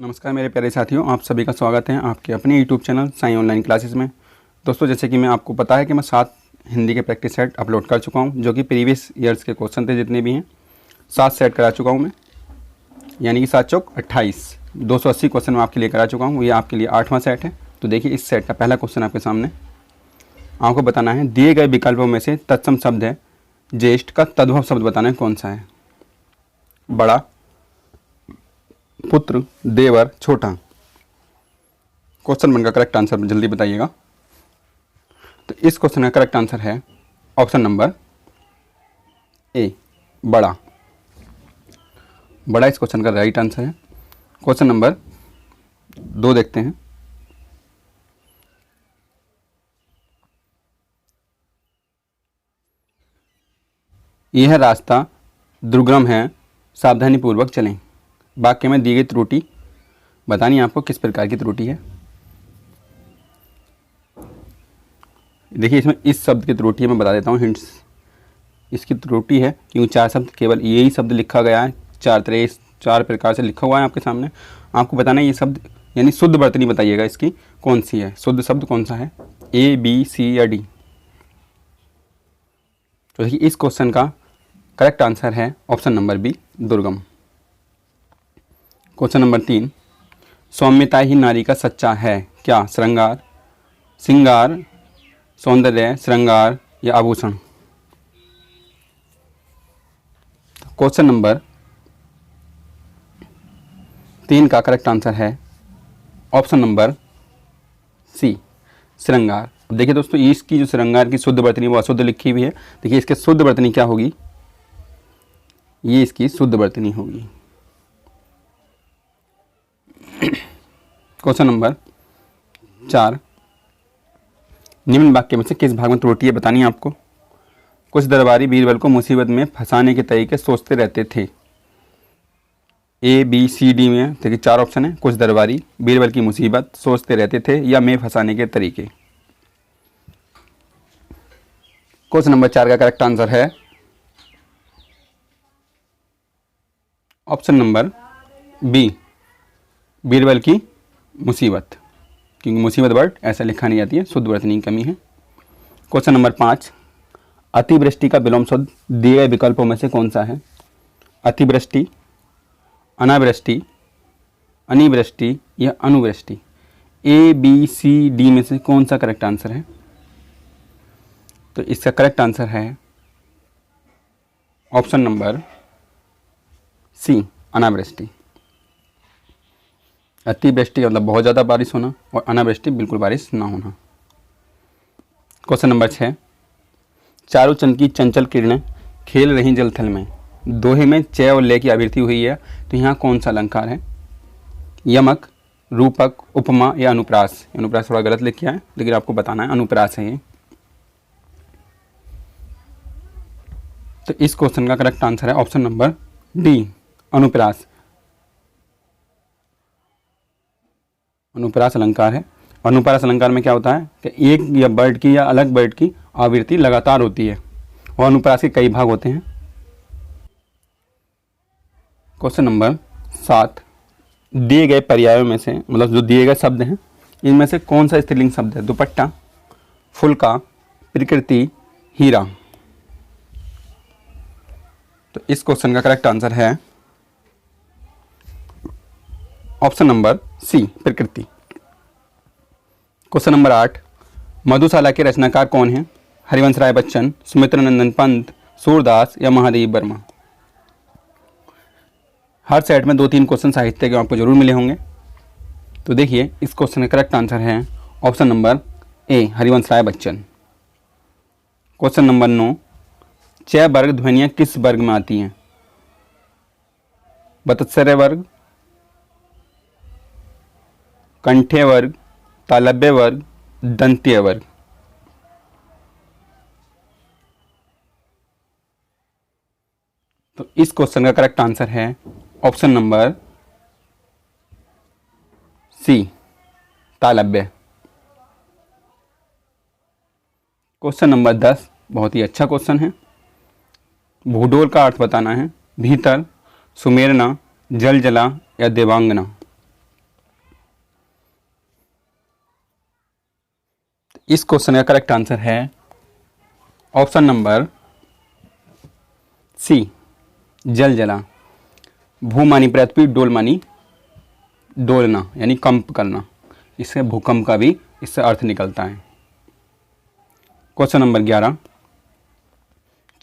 नमस्कार मेरे प्यारे साथियों, आप सभी का स्वागत है आपके अपने YouTube channel Sai online classes में। दोस्तों, जैसे कि मैं आपको पता है कि मैं 7 हिंदी के प्रैक्टिस सेट अपलोड कर चुका हूं, जो कि प्रीवियस ईयर्स के क्वेश्चन थे जितने भी हैं 7 सेट करा चुका हूं मैं, यानी कि 7 चौक 28 280 क्वेश्चन मैं आपके लिए करा चुका हूँ। ये आपके लिए 8वां सेट है। तो देखिए, इस सेट का पहला क्वेश्चन आपके सामने आपको बताना है, दिए गए विकल्पों में से तत्सम शब्द है ज्येष्ठ का तद्भव शब्द बताना है कौन सा है। बड़ा, पुत्र, देवर, छोटा। क्वेश्चन वन का करेक्ट आंसर जल्दी बताइएगा। तो इस क्वेश्चन का करेक्ट आंसर है ऑप्शन नंबर ए, बड़ा। बड़ा इस क्वेश्चन का राइट आंसर है। क्वेश्चन नंबर 2 देखते हैं। यह रास्ता दुर्गम है, सावधानी पूर्वक चलें। वाक्य में दी गई त्रुटि बतानी है आपको, किस प्रकार की त्रुटि है। देखिए, इसमें इस शब्द की त्रुटि मैं बता देता हूँ, हिंट्स। इसकी त्रुटि है क्योंकि 4 शब्द, केवल यही शब्द लिखा गया है, 4 प्रकार से लिखा हुआ है आपके सामने। आपको बताना है ये शब्द, यानी शुद्ध वर्तनी बताइएगा इसकी कौन सी है, शुद्ध शब्द कौन सा है, ए, बी, सी या डी। तो देखिए, इस क्वेश्चन का करेक्ट आंसर है ऑप्शन नंबर बी, दुर्गम। क्वेश्चन नंबर 3, सौम्यता ही नारी का सच्चा है क्या? श्रृंगार, श्रृंगार, सौंदर्य, श्रृंगार या आभूषण। क्वेश्चन नंबर 3 का करेक्ट आंसर है ऑप्शन नंबर सी, श्रृंगार। अब देखिए दोस्तों, इसकी जो श्रृंगार की शुद्ध वर्तनी वो अशुद्ध लिखी हुई है। देखिए, इसके शुद्ध वर्तनी क्या होगी, ये इसकी शुद्ध वर्तनी होगी। क्वेश्चन नंबर 4, निम्न वाक्य में से किस भाग में त्रुटि है बतानी है आपको। कुछ दरबारी बीरबल को मुसीबत में फंसाने के तरीके सोचते रहते थे। ए, बी, सी, डी में देखिए 4 ऑप्शन है। कुछ दरबारी बीरबल की मुसीबत सोचते रहते थे या में फंसाने के तरीके। क्वेश्चन नंबर 4 का करेक्ट आंसर है ऑप्शन नंबर बी, बीरबल की मुसीबत, क्योंकि मुसीबत वर्ड ऐसा लिखा नहीं जाती है, शुद्ध वर्तनी की कमी है। क्वेश्चन नंबर 5, अतिवृष्टि का विलोम शब्द दिए गए विकल्पों में से कौन सा है। अतिवृष्टि, अनावृष्टि, अनिवृष्टि या अनुवृष्टि। ए, बी, सी, डी में से कौन सा करेक्ट आंसर है। तो इसका करेक्ट आंसर है ऑप्शन नंबर सी, अनावृष्टि। अतिवृष्टि मतलब बहुत ज़्यादा बारिश होना, और अनावृष्टि बिल्कुल बारिश ना होना। क्वेश्चन नंबर 6, चारों चंद की चंचल किरणें खेल रही जलथल में। दोहे में च और ले की आवृत्ति हुई है, तो यहाँ कौन सा अलंकार है। यमक, रूपक, उपमा या अनुप्रास। अनुप्रास थोड़ा गलत लिख किया है, लेकिन आपको बताना है अनुप्रास है ये। तो इस क्वेश्चन का करेक्ट आंसर है ऑप्शन नंबर डी, अनुप्रास। अनुप्रास अलंकार है। अनुप्रास अलंकार में क्या होता है कि एक या वर्ड की या अलग वर्ड की आवृत्ति लगातार होती है, और अनुप्रास के कई भाग होते हैं। क्वेश्चन नंबर 7, दिए गए पर्यायों में से, मतलब जो दिए गए शब्द हैं, इनमें से कौन सा स्त्रीलिंग शब्द है। दुपट्टा, फुलका, प्रकृति, हीरा। तो इस क्वेश्चन का करेक्ट आंसर है ऑप्शन नंबर सी, प्रकृति। क्वेश्चन नंबर 8, मधुशाला के रचनाकार कौन है। हरिवंश राय बच्चन, सुमित्रा नंदन पंत, सूरदास या महादेव वर्मा। हर सेट में 2-3 क्वेश्चन साहित्य के आपको जरूर मिले होंगे। तो देखिए, इस क्वेश्चन का करेक्ट आंसर है option number A, Harivansh Rai Bachchan. Question number 9, 6 वर्ग ध्वनियाँ किस वर्ग में आती हैं। बतत्सर्य वर्ग, कंठ्य वर्ग, तालव्य वर्ग, दंत्य वर्ग। तो इस क्वेश्चन का करेक्ट आंसर है ऑप्शन नंबर सी, तालव्य। क्वेश्चन नंबर 10 बहुत ही अच्छा क्वेश्चन है। भूडोल का अर्थ बताना है। भीतर, सुमेरना, जल जला या देवांगना। इस क्वेश्चन का करेक्ट आंसर है ऑप्शन नंबर सी, जल जला। भू मानी पृथ्वी, डोल मानी डोलना यानी कंप करना, इससे भूकंप का भी इससे अर्थ निकलता है। क्वेश्चन नंबर 11,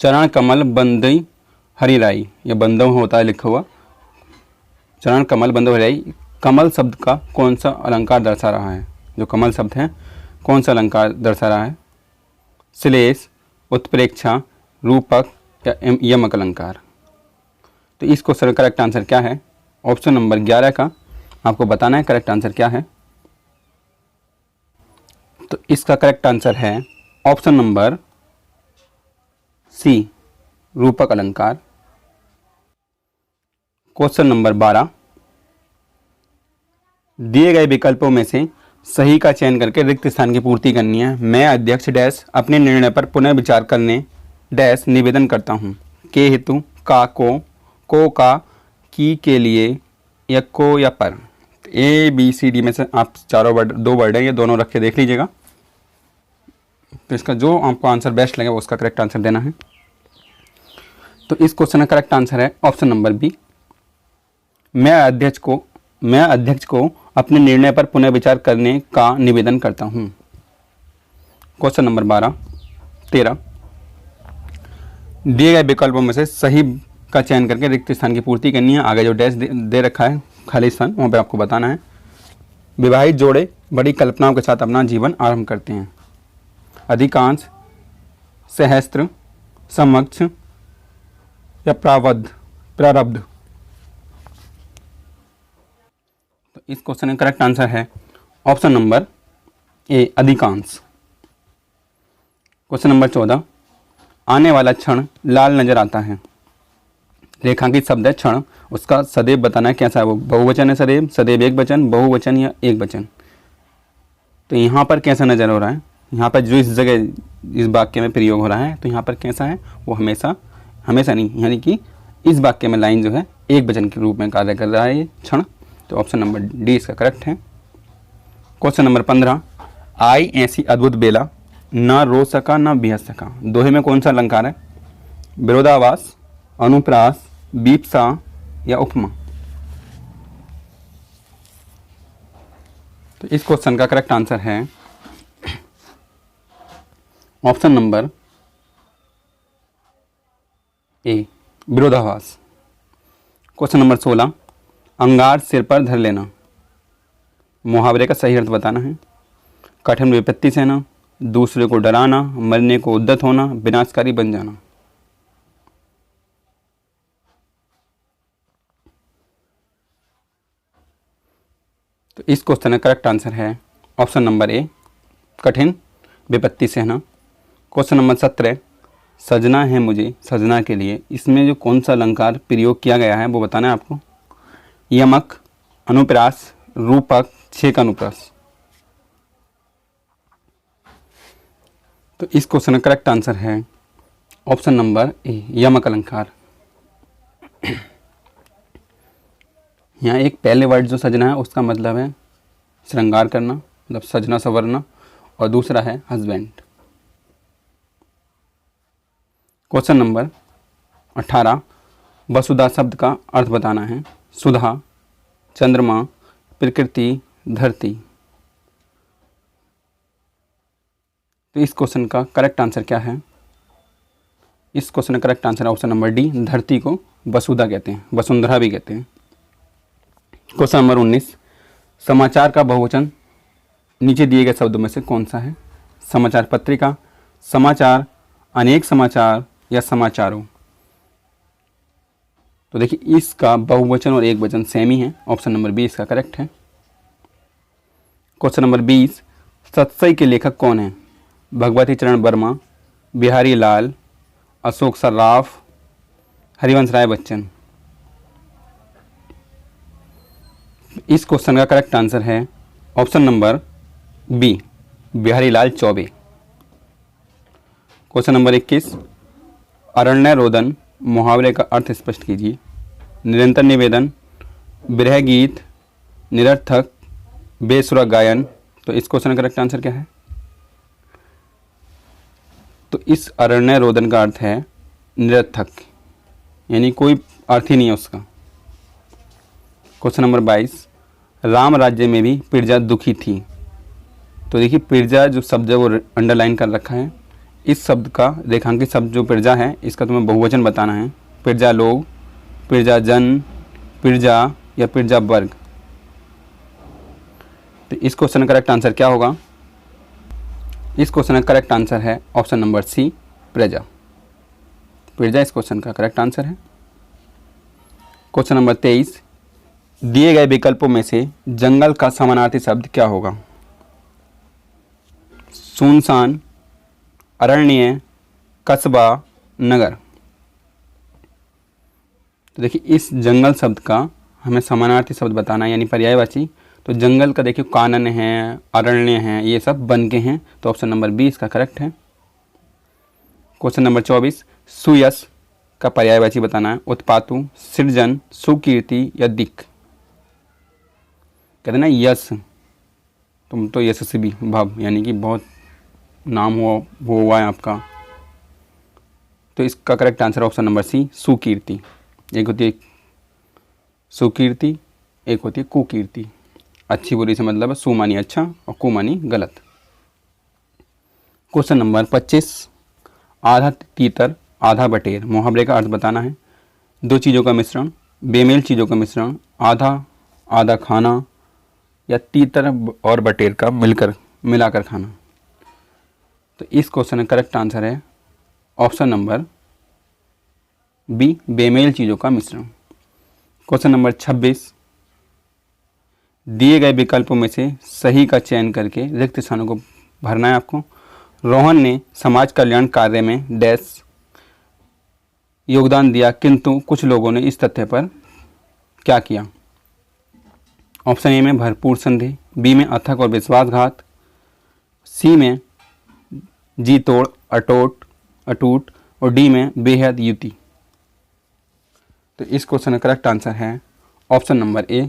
चरण कमल बंदई हरिराई, यह बंदव होता है लिखा हुआ। चरण कमल बंदव हरिराई, कमल शब्द का कौन सा अलंकार दर्शा रहा है? जो कमल शब्द है कौन सा अलंकार दर्शा रहा है? श्लेष, उत्प्रेक्षा, रूपक या यमक अलंकार। तो इस क्वेश्चन का करेक्ट आंसर क्या है? ऑप्शन नंबर 11 का आपको बताना है करेक्ट आंसर क्या है। तो इसका करेक्ट आंसर है ऑप्शन नंबर सी, रूपक अलंकार। क्वेश्चन नंबर 12, दिए गए विकल्पों में से सही का चयन करके रिक्त स्थान की पूर्ति करनी है। मैं अध्यक्ष डैश अपने निर्णय पर पुनः विचार करने डैश निवेदन करता हूँ। के हेतु, का, को का, की के लिए, या को या पर। ए बी सी डी में से आप चारों वर्ड, 2 वर्ड है, ये दोनों रख के देख लीजिएगा। तो इसका जो आपको आंसर बेस्ट लगे वो उसका करेक्ट आंसर देना है। तो इस क्वेश्चन का करेक्ट आंसर है ऑप्शन नंबर बी, मैं अध्यक्ष को अपने निर्णय पर पुनः विचार करने का निवेदन करता हूं। क्वेश्चन नंबर 13, दिए गए विकल्पों में से सही का चयन करके रिक्त स्थान की पूर्ति करनी है। आगे जो डैश दे रखा है खाली स्थान, वहाँ पे आपको बताना है। विवाहित जोड़े बड़ी कल्पनाओं के साथ अपना जीवन आरंभ करते हैं। अधिकांश, सहस्त्र, समक्ष या प्रारब्ध। तो इस क्वेश्चन का करेक्ट आंसर है ऑप्शन नंबर ए, अधिकांश। क्वेश्चन नंबर 14, आने वाला क्षण लाल नजर आता है। रेखांकित शब्द है क्षण, उसका सदैव बताना है कैसा है वो। बहुवचन है सदैव, सदैव एक वचन, बहुवचन या एक वचन। तो यहाँ पर कैसा नजर हो रहा है? यहाँ पर जो इस जगह इस वाक्य में प्रयोग हो रहा है, तो यहाँ पर कैसा है वो हमेशा नहीं, यानी कि इस वाक्य में लाइन जो है एक वचन के रूप में कार्य कर रहा है ये क्षण। तो ऑप्शन नंबर डी इसका करेक्ट है। क्वेश्चन नंबर 15, आई ऐसी अद्भुत बेला, न रो सका न बिहस सका। दोहे में कौन सा अलंकार है? विरोधाभास, अनुप्रास, बीपसा या उपमा। तो इस क्वेश्चन का करेक्ट आंसर है ऑप्शन नंबर ए, विरोधाभास। क्वेश्चन नंबर 16, अंगार सिर पर धर लेना। मुहावरे का सही अर्थ बताना है। कठिन विपत्ति सहना, दूसरे को डराना, मरने को उद्यत होना, विनाशकारी बन जाना। तो इस क्वेश्चन का करेक्ट आंसर है ऑप्शन नंबर ए, कठिन विपत्ति सहना। क्वेश्चन नंबर 17, सजना है मुझे सजना के लिए। इसमें जो कौन सा अलंकार प्रयोग किया गया है वो बताना है आपको। यमक, अनुप्रास, रूपक, छेक अनुप्रास। तो इस क्वेश्चन का करेक्ट आंसर है ऑप्शन नंबर ए, यमक अलंकार। यहाँ एक पहले वर्ड जो सजना है उसका मतलब है श्रृंगार करना, मतलब सजना संवरना, और दूसरा है हस्बैंड। क्वेश्चन नंबर 18, वसुधा शब्द का अर्थ बताना है। सुधा, चंद्रमा, प्रकृति, धरती। तो इस क्वेश्चन का करेक्ट आंसर क्या है? इस क्वेश्चन का करेक्ट आंसर है ऑप्शन नंबर डी, धरती को वसुधा कहते हैं, वसुंधरा भी कहते हैं। क्वेश्चन नंबर 19, समाचार का बहुवचन नीचे दिए गए शब्दों में से कौन सा है? समाचार पत्रिका, समाचार, अनेक समाचार या समाचारों। तो देखिए इसका बहुवचन और एक वचन सेम ही है, ऑप्शन नंबर बी इसका करेक्ट है। क्वेश्चन नंबर 20, सतसई के लेखक कौन है? भगवती चरण वर्मा, बिहारी लाल, अशोक सर्राफ, हरिवंश राय बच्चन। इस क्वेश्चन का करेक्ट आंसर है ऑप्शन नंबर बी, बिहारी लाल चौबे। क्वेश्चन नंबर 21, अरण्य रोदन मुहावरे का अर्थ स्पष्ट कीजिए। निरंतर निवेदन, विरह गीत, निरर्थक, बेसुरा गायन। तो इस क्वेश्चन का करेक्ट आंसर क्या है? तो इस अरण्य रोदन का अर्थ है निरर्थक, यानी कोई अर्थ ही नहीं है उसका। क्वेश्चन नंबर 22, राम राज्य में भी प्रजा दुखी थी। तो देखिए प्रजा जो शब्द है वो अंडरलाइन कर रखा है। इस शब्द का रेखांकित शब्द जो प्रजा है इसका तुम्हें बहुवचन बताना है। प्रजा लोग, प्रजा जन, प्रजा या प्रजा वर्ग। तो इस क्वेश्चन का करेक्ट आंसर क्या होगा? इस क्वेश्चन का करेक्ट आंसर है ऑप्शन नंबर सी, प्रजा। प्रजा इस क्वेश्चन का करेक्ट आंसर है। क्वेश्चन नंबर 23, दिए गए विकल्पों में से जंगल का समानार्थी शब्द क्या होगा? सुनसान, अरण्य, कस्बा, नगर। तो देखिए इस जंगल शब्द का हमें समानार्थी शब्द बताना है, यानी पर्यायवाची। तो जंगल का देखिए कानन है, अरण्य है, ये सब बन के हैं। तो ऑप्शन नंबर बी इसका करेक्ट है। क्वेश्चन नंबर 24, सुयश का पर्यायवाची बताना है। उत्पातु, सृजन, सुकीर्ति या दिक्। कहते हैं ना यश, तुम तो यशस्वी भव, यानी कि बहुत नाम हुआ है आपका। तो इसका correct answer option number C, सुकीर्ति। एक होती है सुकीर्ति, एक होती है कुकीर्ति। अच्छी बुरी से मतलब है सु मानी अच्छा और कु मानी गलत। क्वेश्चन नंबर 25, आधा तीतर आधा बटेर, मुहावरे का अर्थ बताना है। दो चीज़ों का मिश्रण, बेमेल चीज़ों का मिश्रण, आधा आधा खाना या तीतर और बटेर का मिलाकर खाना। तो इस क्वेश्चन का करेक्ट आंसर है ऑप्शन नंबर बी, बेमेल चीज़ों का मिश्रण। क्वेश्चन नंबर 26, दिए गए विकल्पों में से सही का चयन करके रिक्त स्थानों को भरना है आपको। रोहन ने समाज कल्याण कार्य में डैश योगदान दिया, किंतु कुछ लोगों ने इस तथ्य पर क्या किया? ऑप्शन ए में भरपूर संदेह, बी में अथक और विश्वासघात, सी में जी तोड़ अटूट और डी में बेहद युति। तो इस क्वेश्चन का करेक्ट आंसर है ऑप्शन नंबर ए,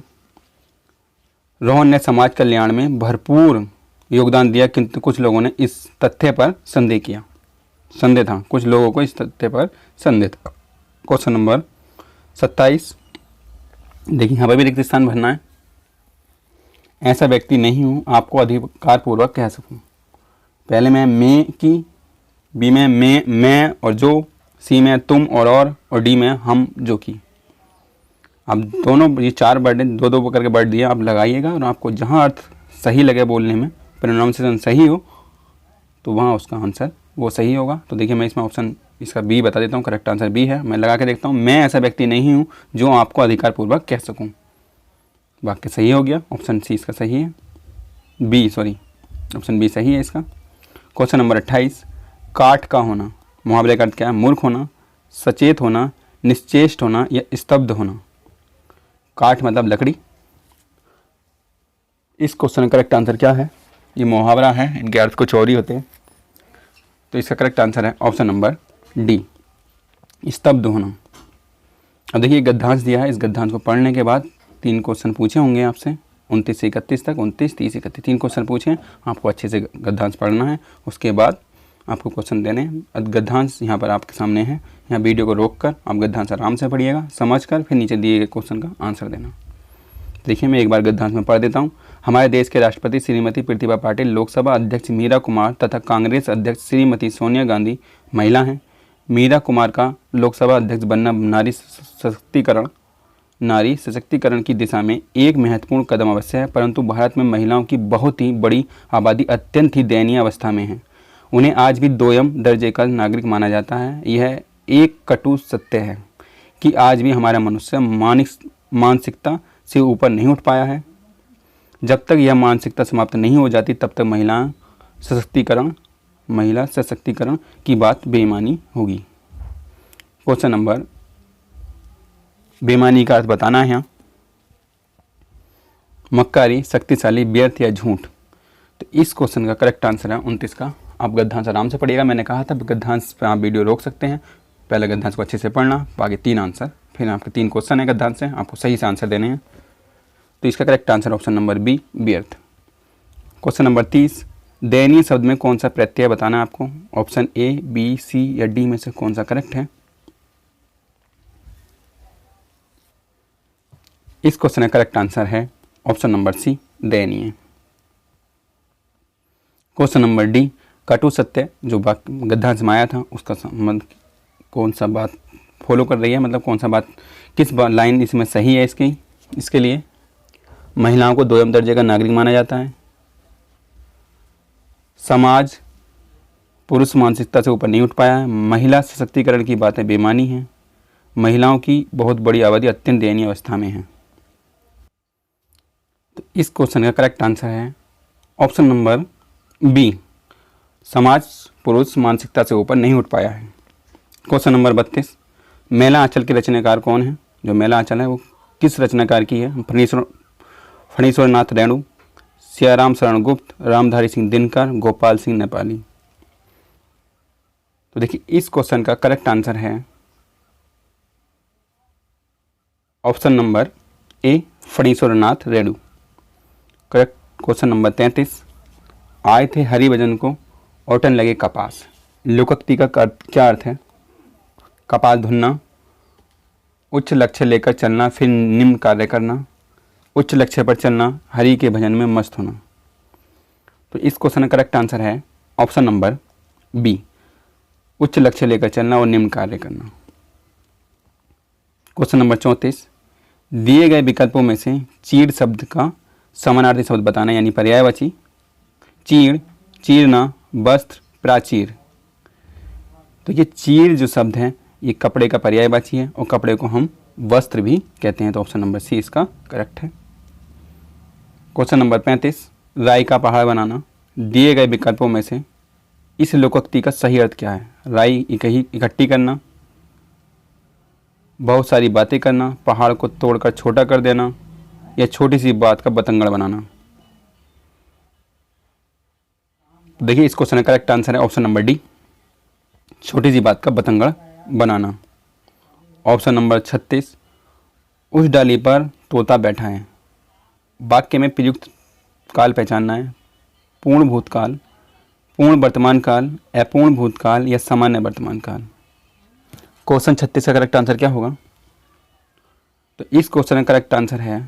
रोहन ने समाज कल्याण में भरपूर योगदान दिया किंतु कुछ लोगों ने इस तथ्य पर संदेह किया। संदेह था, कुछ लोगों को इस तथ्य पर संदेह था। क्वेश्चन नंबर 27, देखिए यहाँ पर भी रिक्त स्थान भरना है। ऐसा व्यक्ति नहीं हूँ आपको अधिकार पूर्वक कह सकूँ। पहले में मैं की, बी में मैं और जो, सी में तुम और डी में हम जो की। अब दोनों ये 4 वर्ड दो दो करके वर्ड दिए, आप लगाइएगा और आपको जहाँ अर्थ सही लगे बोलने में, प्रोनाउंसिएशन सही हो तो वहाँ उसका आंसर वो सही होगा। तो देखिए मैं इसमें ऑप्शन इसका बी बता देता हूँ, करेक्ट आंसर बी है। मैं लगा के देखता हूँ, मैं ऐसा व्यक्ति नहीं हूँ जो आपको अधिकार पूर्वक कह सकूँ। वाक्य सही हो गया, ऑप्शन सी इसका सही है, ऑप्शन बी सही है इसका। क्वेश्चन नंबर 28, काठ का होना, मुहावरे का अर्थ क्या है? मूर्ख होना, सचेत होना, निश्चेष्ट होना या स्तब्ध होना। काठ मतलब लकड़ी। इस क्वेश्चन का करेक्ट आंसर क्या है? ये मुहावरा है, इनके अर्थ कुछ और ही होते हैं। तो इसका करेक्ट आंसर है ऑप्शन नंबर डी, स्तब्ध होना। अब देखिए गद्यांश दिया है, इस गद्यांश को पढ़ने के बाद 3 क्वेश्चन पूछे होंगे आपसे, 29 से 31 तक, 29, 30, 31 3 क्वेश्चन पूछे। आपको अच्छे से गद्यांश पढ़ना है, उसके बाद आपको क्वेश्चन देने हैं। गद्यांश यहाँ पर आपके सामने है, यहाँ वीडियो को रोककर आप गद्यांश आराम से पढ़िएगा, समझकर फिर नीचे दिए गए क्वेश्चन का आंसर देना। देखिए मैं एक बार गद्यांश में पढ़ देता हूँ। हमारे देश के राष्ट्रपति श्रीमती प्रतिभा पाटिल, लोकसभा अध्यक्ष मीरा कुमार तथा कांग्रेस अध्यक्ष श्रीमती सोनिया गांधी महिला हैं। मीरा कुमार का लोकसभा अध्यक्ष बनना नारी सशक्तिकरण की दिशा में एक महत्वपूर्ण कदम अवश्य है, परंतु भारत में महिलाओं की बहुत ही बड़ी आबादी अत्यंत ही दयनीय अवस्था में है। उन्हें आज भी 2ym दर्जे का नागरिक माना जाता है। यह एक कटु सत्य है कि आज भी हमारा मनुष्य मानसिकता से ऊपर नहीं उठ पाया है। जब तक यह मानसिकता समाप्त नहीं हो जाती तब तक महिला सशक्तिकरण की बात बेईमानी होगी। क्वेश्चन नंबर, बेईमानी का अर्थ बताना है यहाँ। मक्कारी, शक्तिशाली, व्यर्थ या झूठ। तो इस क्वेश्चन का करेक्ट आंसर है 29 का। आप गद्यांश आराम से पढ़िएगा, मैंने कहा था गद्यांश पे आप वीडियो रोक सकते हैं। पहले गद्यांश को अच्छे से पढ़ना, आगे 3 आंसर, फिर आपके 3 क्वेश्चन है गद्यांश से, आपको सही से आंसर देने हैं। तो इसका correct answer option number B, व्यर्थ। क्वेश्चन नंबर 30, दयनीय शब्द में कौन सा प्रत्यय बताना है आपको। ऑप्शन ए, बी, सी या डी में से कौन सा करेक्ट है। इस क्वेश्चन का करेक्ट आंसर है ऑप्शन नंबर सी, दयनीय। क्वेश्चन नंबर डी, कटु सत्य जो गड्ढा जमाया था उसका संबंध कौन सा बात फॉलो कर रही है, मतलब कौन सा बात, किस लाइन इसमें सही है इसके लिए। महिलाओं को दोयम दर्जे का नागरिक माना जाता है। समाज पुरुष मानसिकता से ऊपर नहीं उठ पाया है। महिला सशक्तिकरण की बातें बेमानी हैं। महिलाओं की बहुत बड़ी आबादी अत्यंत दयनीय अवस्था में है। तो इस क्वेश्चन का करेक्ट आंसर है ऑप्शन नंबर बी, समाज पुरुष मानसिकता से ऊपर नहीं उठ पाया है। क्वेश्चन नंबर 32, मेला आंचल के रचनाकार कौन है। जो मेला आंचल है वो किस रचनाकार की है। फणीश्वर नाथ रेणु, सियाराम शरण गुप्त, रामधारी सिंह दिनकर, गोपाल सिंह नेपाली। तो देखिए इस क्वेश्चन का करेक्ट आंसर है ऑप्शन नंबर ए, Phanishwar Nath Renu. Correct. Question number 33, आए थे हरिभजन को ओटन लगे कपास। लोकोक्ति का क्या अर्थ है। कपास धुनना, उच्च लक्ष्य लेकर चलना फिर निम्न कार्य करना, उच्च लक्ष्य पर चलना, हरि के भजन में मस्त होना। तो इस क्वेश्चन का करेक्ट आंसर है ऑप्शन नंबर बी, उच्च लक्ष्य लेकर चलना और निम्न कार्य करना। क्वेश्चन नंबर 34, दिए गए विकल्पों में से चीड़ शब्द का समानार्थी शब्द बताना, यानी पर्यायवाची। चीड़, चीरना, वस्त्र, प्राचीर। तो ये चीड़ जो शब्द है ये कपड़े का पर्यायवाची है और कपड़े को हम वस्त्र भी कहते हैं। तो ऑप्शन नंबर सी इसका करेक्ट है। क्वेश्चन नंबर 35, राई का पहाड़ बनाना। दिए गए विकल्पों में से इस लोकोक्ति का सही अर्थ क्या है। राई इकट्ठी करना, बहुत सारी बातें करना, पहाड़ को तोड़कर छोटा कर देना या छोटी सी बात का बतंगड़ बनाना। देखिए इस क्वेश्चन का करेक्ट आंसर है ऑप्शन नंबर डी, छोटी सी बात का बतंगड़ बनाना। ऑप्शन नंबर 36, उस डाली पर तोता बैठा है। वाक्य में प्रयुक्त काल पहचानना है। पूर्ण भूतकाल, पूर्ण वर्तमान काल, अपूर्ण भूतकाल या सामान्य वर्तमान काल। क्वेश्चन 36 का करेक्ट आंसर क्या होगा। तो इस क्वेश्चन का करेक्ट आंसर है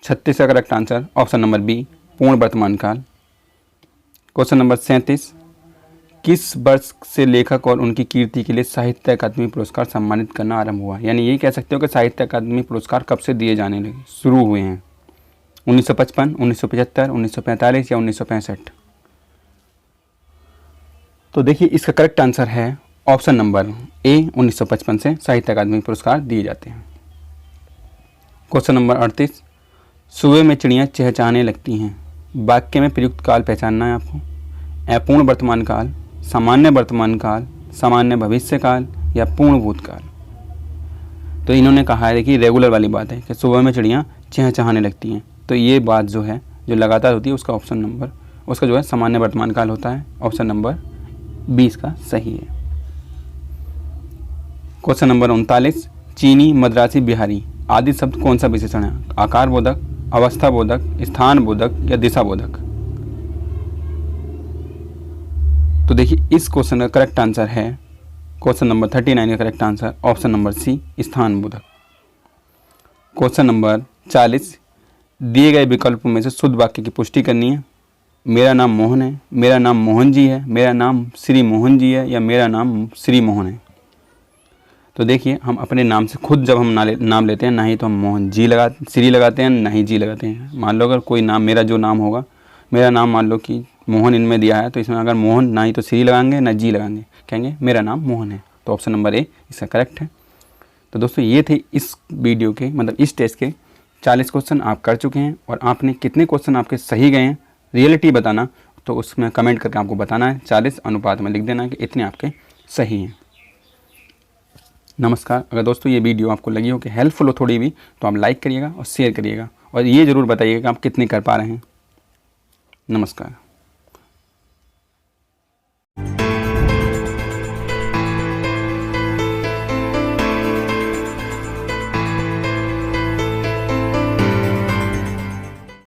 36 का correct answer option number B, पूर्ण वर्तमान काल। क्वेश्चन नंबर 37, किस वर्ष से लेखक और उनकी कीर्ति के लिए साहित्य अकादमी पुरस्कार सम्मानित करना आरंभ हुआ। यानी ये कह सकते हो कि साहित्य अकादमी पुरस्कार कब से दिए जाने लगे, शुरू हुए हैं। 1955, 1975, 1945 या 1965। तो देखिए इसका करेक्ट आंसर है ऑप्शन नंबर ए, 1955 से साहित्य अकादमी पुरस्कार दिए जाते हैं। क्वेश्चन नंबर 38, सुबह में चिड़ियाँ चहचहाने लगती हैं। वाक्य में प्रयुक्त काल पहचानना है आपको। अपूर्ण वर्तमान काल, सामान्य वर्तमान काल, सामान्य भविष्य काल या पूर्ण भूतकाल। तो इन्होंने कहा है कि रेगुलर वाली बात है कि सुबह में चिड़ियाँ चहचहाने लगती हैं। तो ये बात जो है जो लगातार होती है उसका ऑप्शन नंबर उसका जो है सामान्य वर्तमान काल होता है। ऑप्शन नंबर 20 का सही है। क्वेश्चन नंबर 39, चीनी, मद्रासी, बिहारी आदि शब्द कौन सा विशेषण है। आकार बोधक, अवस्था बोधक, स्थान बोधक या दिशा बोधक। तो देखिए इस क्वेश्चन का करेक्ट आंसर है क्वेश्चन नंबर 39 का correct answer option number C, स्थान बोधक। क्वेश्चन नंबर 40, दिए गए विकल्पों में से शुद्ध वाक्य की पुष्टि करनी है। मेरा नाम मोहन है, मेरा नाम मोहन जी है, मेरा नाम श्री मोहन जी है या मेरा नाम श्री मोहन है। तो देखिए हम अपने नाम से खुद जब हम नाम लेते हैं ना ही तो हम मोहन जी श्री लगाते हैं ना ही जी लगाते हैं। मान लो अगर कोई नाम मेरा जो नाम होगा, मेरा नाम मान लो कि मोहन इनमें दिया है तो इसमें अगर मोहन ना ही तो श्री लगाएंगे ना जी लगाएंगे, कहेंगे मेरा नाम मोहन है। तो ऑप्शन नंबर ए इसका करेक्ट है। तो दोस्तों ये थे इस वीडियो के मतलब इस टेस्ट के 40 क्वेश्चन आप कर चुके हैं और आपने कितने क्वेश्चन आपके सही गए हैं रियलिटी बताना, तो उसमें कमेंट करके आपको बताना है। 40 अनुपात में लिख देना कि इतने आपके सही हैं। नमस्कार। अगर दोस्तों ये वीडियो आपको लगी हो कि हेल्पफुल हो थोड़ी भी तो आप लाइक करिएगा और शेयर करिएगा और ये ज़रूर बताइएगा कि आप कितने कर पा रहे हैं। नमस्कार।